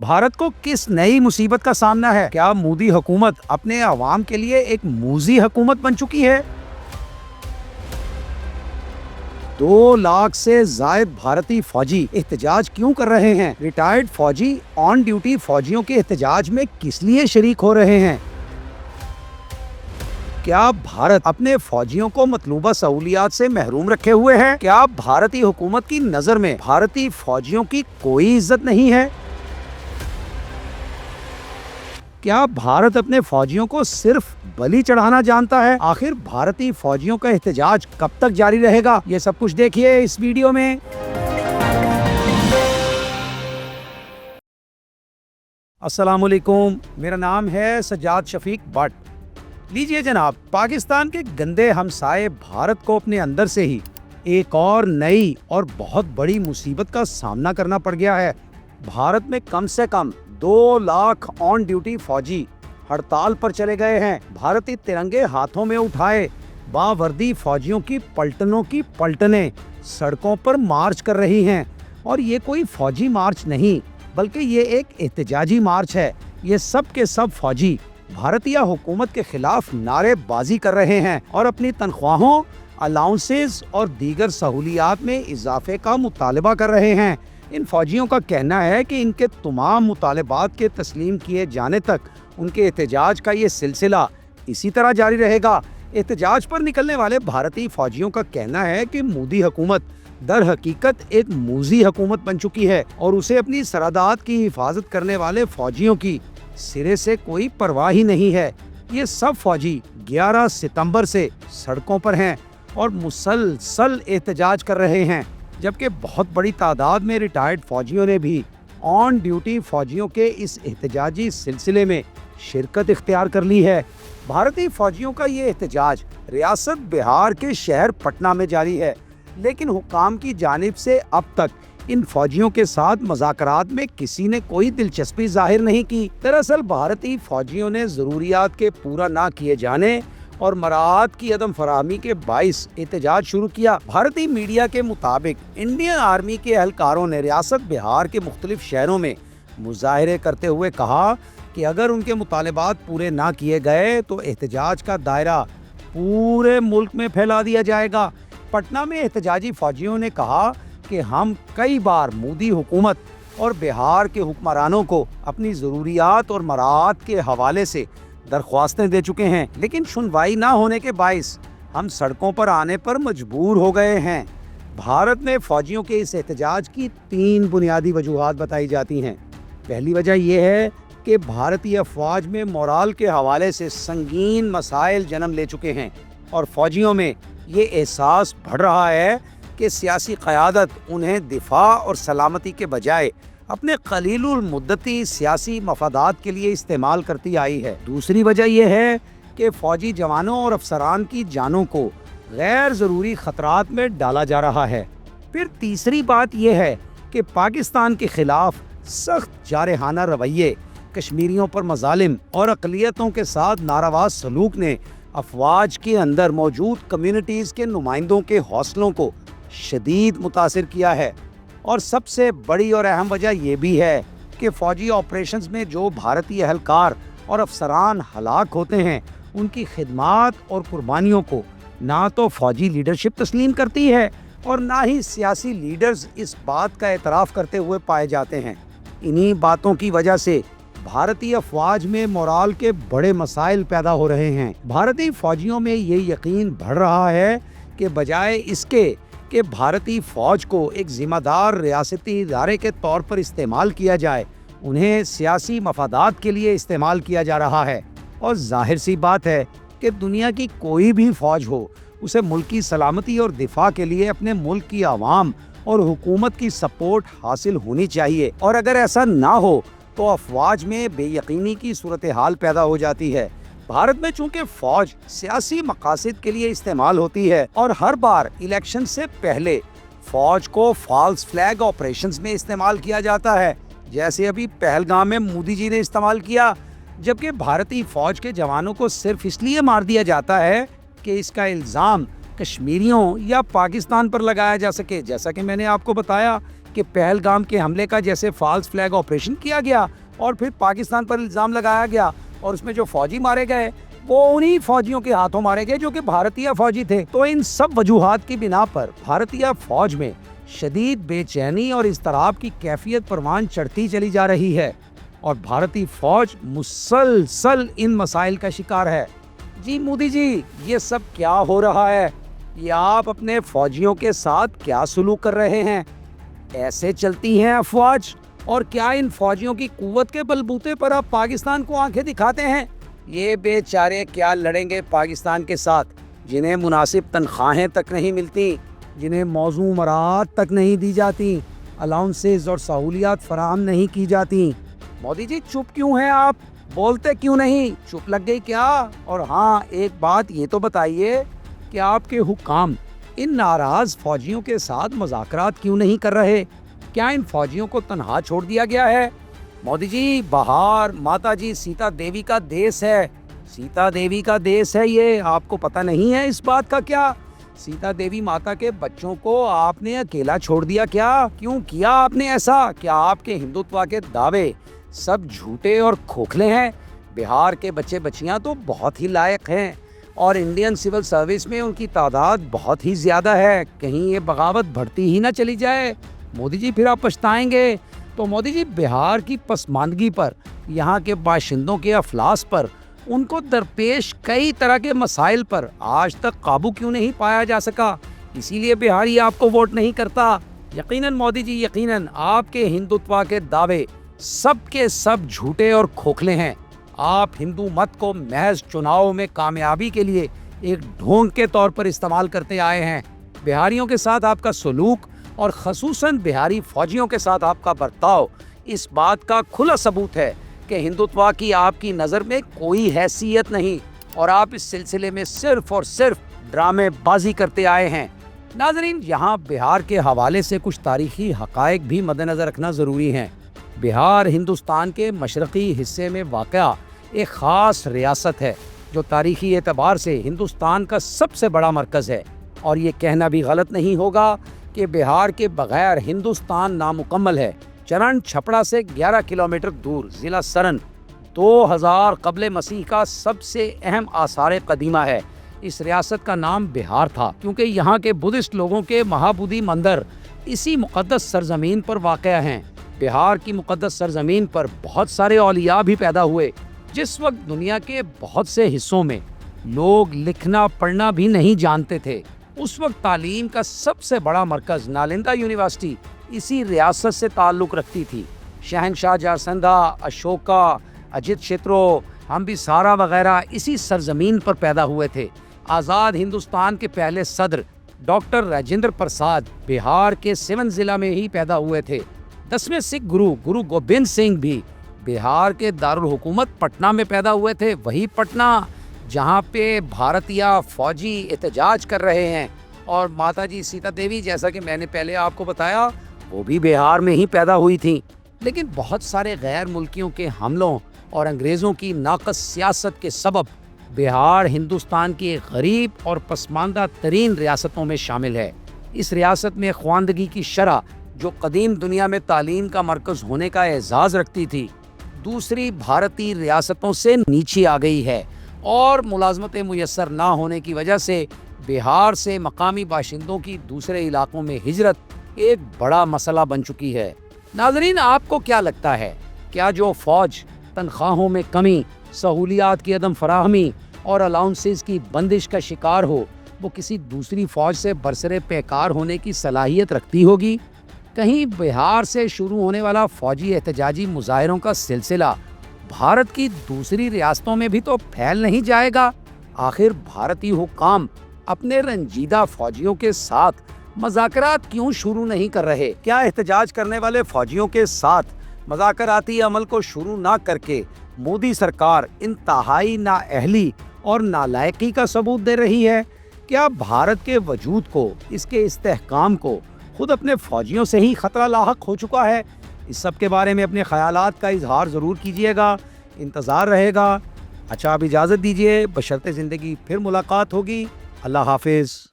भारत को किस नई मुसीबत का सामना है? क्या मोदी हुकूमत अपने अवाम के लिए एक मूजी हुकूमत बन चुकी है? 2 लाख से जायद भारतीय फौजी एहतजाज क्यों कर रहे हैं? रिटायर्ड फौजी ऑन ड्यूटी फौजियों के एहतजाज में किस लिए शरीक हो रहे हैं? क्या भारत अपने फौजियों को मतलूबा सहूलियात से महरूम रखे हुए है? क्या भारतीय हुकूमत की नजर में भारतीय फौजियों की कोई इज्जत नहीं है? क्या भारत अपने फौजियों को सिर्फ बलि चढ़ाना जानता है? आखिर भारतीय फौजियों का एहतजाज कब तक जारी रहेगा? ये सब कुछ देखिए इस वीडियो में। अस्सलाम वालेकुम, मेरा नाम है सज्जाद शफीक भट्ट। लीजिए जनाब, पाकिस्तान के गंदे हमसाए भारत को अपने अंदर से ही एक और नई और बहुत बड़ी मुसीबत का सामना करना पड़ गया है। भारत में कम से कम 2 लाख ऑन ड्यूटी फौजी हड़ताल पर चले गए हैं। भारतीय तिरंगे हाथों में उठाए बावर्दी फौजियों की पलटनों की पलटनें सड़कों पर मार्च कर रही हैं। और ये कोई फौजी मार्च नहीं, बल्कि ये एक एहतजाजी मार्च है। ये सब के सब फौजी भारतीय हुकूमत के खिलाफ नारेबाजी कर रहे हैं और अपनी तनख्वाहों, अलाउंसेस और दीगर सहूलियात में इजाफे का मुतालबा कर रहे हैं। इन फौजियों का कहना है कि इनके तमाम मुतालबात के तस्लीम किए जाने तक उनके एहतजाज का ये सिलसिला इसी तरह जारी रहेगा। एहतजाज पर निकलने वाले भारतीय फौजियों का कहना है कि मोदी हुकूमत दर हकीकत एक मूजी हुकूमत बन चुकी है और उसे अपनी सरहदात की हिफाजत करने वाले फौजियों की सिरे से कोई परवाह ही नहीं है। ये सब फौजी 11 सितंबर से सड़कों पर हैं और मुसलसल एहतजाज कर रहे हैं, जबकि बहुत बड़ी तादाद में रिटायर्ड फौजियों ने भी ऑन ड्यूटी फौजियों के इस एहतजाजी सिलसिले में शिरकत इख्तियार कर ली है। भारतीय फौजियों का ये एहतजाज रियासत बिहार के शहर पटना में जारी है, लेकिन हुकाम की जानिब से अब तक इन फौजियों के साथ मज़ाकरात में किसी ने कोई दिलचस्पी जाहिर नहीं की। दरअसल भारतीय फौजियों ने ज़रूरियात के पूरा ना किए जाने और मराहत की अदम फराहमी के बाइस एहतजाज शुरू किया। भारतीय मीडिया के मुताबिक इंडियन आर्मी के एहलकारों ने रियासत बिहार के मुख्तलिफ शहरों में मुजाहरे करते हुए कहा कि अगर उनके मुतालबात पूरे ना किए गए तो एहतजाज का दायरा पूरे मुल्क में फैला दिया जाएगा। पटना में एहतजाजी फौजियों ने कहा कि हम कई बार मोदी हुकूमत और बिहार के हुक्मरानों को अपनी ज़रूरियात और मराहत के हवाले से दरख्वास्तें दे चुके हैं, लेकिन सुनवाई ना होने के बाइस हम सड़कों पर आने पर मजबूर हो गए हैं। भारत में फौजियों के इस एहतजाज की 3 बुनियादी वजूहात बताई जाती हैं। पहली वजह यह है कि भारतीय अफवाज में मोराल के हवाले से संगीन मसाइल जन्म ले चुके हैं और फौजियों में ये एहसास बढ़ रहा है कि सियासी क़यादत उन्हें दिफा और सलामती के बजाय अपने कलीलुल मुद्दती सियासी मफादात के लिए इस्तेमाल करती आई है। दूसरी वजह यह है कि फ़ौजी जवानों और अफसरान की जानों को गैर ज़रूरी ख़तरात में डाला जा रहा है। फिर तीसरी बात यह है कि पाकिस्तान के ख़िलाफ़ सख्त जारहाना रवैये, कश्मीरियों पर मज़ालिम और अक़लियतों के साथ नारवा सलूक ने अफवाज के अंदर मौजूद कम्युनिटीज़ के नुमाइंदों के हौसलों को शदीद मुतासिर किया है। और सबसे बड़ी और अहम वजह यह भी है कि फ़ौजी ऑपरेशंस में जो भारतीय एहलकार और अफसरान हलाक होते हैं, उनकी खिदमात और कुर्बानियों को ना तो फ़ौजी लीडरशिप तस्लीम करती है और ना ही सियासी लीडर्स इस बात का एतराफ़ करते हुए पाए जाते हैं। इन्हीं बातों की वजह से भारतीय अफवाज में मोराल के बड़े मसाइल पैदा हो रहे हैं। भारतीय फ़ौजियों में ये यकीन बढ़ रहा है कि बजाय इसके कि भारतीय फ़ौज को एक ज़िम्मेदार रियासती इदारे के तौर पर इस्तेमाल किया जाए, उन्हें सियासी मफादात के लिए इस्तेमाल किया जा रहा है। और जाहिर सी बात है कि दुनिया की कोई भी फ़ौज हो, उसे मुल्क की सलामती और दिफा के लिए अपने मुल्क की आवाम और हुकूमत की सपोर्ट हासिल होनी चाहिए। और अगर ऐसा ना हो तो अफवाज में बेयकीनी की सूरत हाल पैदा हो जाती है। भारत में चूंकि फौज सियासी मकासद के लिए इस्तेमाल होती है और हर बार इलेक्शन से पहले फौज को फॉल्स फ्लैग ऑपरेशंस में इस्तेमाल किया जाता है, जैसे अभी पहलगाम में मोदी जी ने इस्तेमाल किया, जबकि भारतीय फौज के जवानों को सिर्फ इसलिए मार दिया जाता है कि इसका इल्ज़ाम कश्मीरियों या पाकिस्तान पर लगाया जा सके। जैसा कि मैंने आपको बताया کہ پہلگام کے حملے کا جیسے فالس فلیگ آپریشن کیا گیا اور پھر پاکستان پر الزام لگایا گیا اور اس میں جو فوجی مارے گئے وہ انہی فوجیوں کے ہاتھوں مارے گئے جو کہ بھارتیہ فوجی تھے۔ تو ان سب وجوہات کی بنا پر بھارتیہ فوج میں شدید بے چینی اور اضطراب کی کیفیت پروان چڑھتی چلی جا رہی ہے اور بھارتی فوج مسلسل ان مسائل کا شکار ہے۔ جی مودی جی، یہ سب کیا ہو رہا ہے؟ یہ آپ اپنے فوجیوں کے ساتھ کیا سلوک کر رہے ہیں؟ ایسے چلتی ہیں افواج؟ اور کیا ان فوجیوں کی قوت کے بلبوتے پر آپ پاکستان کو آنکھیں دکھاتے ہیں؟ یہ بیچارے کیا لڑیں گے پاکستان کے ساتھ، جنہیں مناسب تنخواہیں تک نہیں ملتی، جنہیں موزوں مراعات تک نہیں دی جاتی، الاؤنسز اور سہولیات فراہم نہیں کی جاتی۔ مودی جی چپ کیوں ہیں آپ؟ بولتے کیوں نہیں؟ چپ لگ گئی کیا؟ اور ہاں، ایک بات یہ تو بتائیے کہ آپ کے حکام ان ناراض فوجیوں کے ساتھ مذاکرات کیوں نہیں کر رہے؟ کیا ان فوجیوں کو تنہا چھوڑ دیا گیا ہے؟ مودی جی، بہار ماتا جی سیتا دیوی کا دیس ہے، سیتا دیوی کا دیس ہے یہ، آپ کو پتہ نہیں ہے اس بات کا کیا؟ سیتا دیوی ماتا کے بچوں کو آپ نے اکیلا چھوڑ دیا کیا؟ کیوں کیا آپ نے ایسا؟ کیا آپ کے ہندوتوا کے دعوے سب جھوٹے اور کھوکھلے ہیں؟ بہار کے بچے بچیاں تو بہت ہی لائق ہیں اور انڈین سول سروس میں ان کی تعداد بہت ہی زیادہ ہے، کہیں یہ بغاوت بڑھتی ہی نہ چلی جائے۔ مودی جی پھر آپ پچھتائیں گے۔ تو مودی جی، بہار کی پسماندگی پر، یہاں کے باشندوں کے افلاس پر، ان کو درپیش کئی طرح کے مسائل پر آج تک قابو کیوں نہیں پایا جا سکا؟ اسی لیے بہاری آپ کو ووٹ نہیں کرتا۔ یقیناً مودی جی، یقیناً آپ کے ہندوتوا کے دعوے سب کے سب جھوٹے اور کھوکھلے ہیں۔ آپ ہندو مت کو محض چناؤ میں کامیابی کے لیے ایک ڈھونگ کے طور پر استعمال کرتے آئے ہیں۔ بہاریوں کے ساتھ آپ کا سلوک اور خصوصاً بہاری فوجیوں کے ساتھ آپ کا برتاؤ اس بات کا کھلا ثبوت ہے کہ ہندوتوا کی آپ کی نظر میں کوئی حیثیت نہیں اور آپ اس سلسلے میں صرف اور صرف ڈرامے بازی کرتے آئے ہیں۔ ناظرین، یہاں بہار کے حوالے سے کچھ تاریخی حقائق بھی مد نظر رکھنا ضروری ہیں۔ بہار ہندوستان کے مشرقی حصے میں واقع ایک خاص ریاست ہے جو تاریخی اعتبار سے ہندوستان کا سب سے بڑا مرکز ہے، اور یہ کہنا بھی غلط نہیں ہوگا کہ بہار کے بغیر ہندوستان نامکمل ہے۔ چرن چھپڑا سے 11 کلومیٹر دور ضلع سرن 2000 قبل مسیح کا سب سے اہم آثار قدیمہ ہے۔ اس ریاست کا نام بہار تھا کیونکہ یہاں کے بدھسٹ لوگوں کے مہابودھی مندر اسی مقدس سرزمین پر واقع ہیں۔ بہار کی مقدس سرزمین پر بہت سارے اولیاء بھی پیدا ہوئے۔ جس وقت دنیا کے بہت سے حصوں میں لوگ لکھنا پڑھنا بھی نہیں جانتے تھے، اس وقت تعلیم کا سب سے بڑا مرکز نالندہ یونیورسٹی اسی ریاست سے تعلق رکھتی تھی۔ شہنشاہ جارسندھا، اشوکا، اجت شترو، ہمبیسارا وغیرہ اسی سرزمین پر پیدا ہوئے تھے۔ آزاد ہندوستان کے پہلے صدر ڈاکٹر راجندر پرساد بہار کے سیون ضلع میں ہی پیدا ہوئے تھے۔ 10ویں سکھ گرو گوبند سنگھ بھی بہار کے دارالحکومت پٹنہ میں پیدا ہوئے تھے، وہی پٹنہ جہاں پہ بھارتیہ فوجی احتجاج کر رہے ہیں۔ اور ماتا جی سیتا دیوی، جیسا کہ میں نے پہلے آپ کو بتایا، وہ بھی بہار میں ہی پیدا ہوئی تھیں۔ لیکن بہت سارے غیر ملکیوں کے حملوں اور انگریزوں کی ناقص سیاست کے سبب بہار ہندوستان کی ایک غریب اور پسماندہ ترین ریاستوں میں شامل ہے۔ اس ریاست میں خواندگی کی شرح، جو قدیم دنیا میں تعلیم کا مرکز ہونے کا اعزاز رکھتی تھی، دوسری بھارتی ریاستوں سے نیچے آ گئی ہے، اور ملازمتیں میسر نہ ہونے کی وجہ سے بہار سے مقامی باشندوں کی دوسرے علاقوں میں ہجرت ایک بڑا مسئلہ بن چکی ہے۔ ناظرین، آپ کو کیا لگتا ہے، کیا جو فوج تنخواہوں میں کمی، سہولیات کی عدم فراہمی اور الاؤنسز کی بندش کا شکار ہو، وہ کسی دوسری فوج سے برسرے پیکار ہونے کی صلاحیت رکھتی ہوگی؟ کہیں بہار سے شروع ہونے والا فوجی احتجاجی مظاہروں کا سلسلہ بھارت کی دوسری ریاستوں میں بھی تو پھیل نہیں جائے گا؟ آخر بھارتی حکام اپنے رنجیدہ فوجیوں کے ساتھ مذاکرات کیوں شروع نہیں کر رہے؟ کیا احتجاج کرنے والے فوجیوں کے ساتھ مذاکراتی عمل کو شروع نہ کر کے مودی سرکار انتہائی نااہلی اور نالائقی کا ثبوت دے رہی ہے؟ کیا بھارت کے وجود کو، اس کے استحکام کو خود اپنے فوجیوں سے ہی خطرہ لاحق ہو چکا ہے؟ اس سب کے بارے میں اپنے خیالات کا اظہار ضرور کیجیے گا، انتظار رہے گا۔ اچھا، اب اجازت دیجیے، بشرط زندگی پھر ملاقات ہوگی۔ اللہ حافظ۔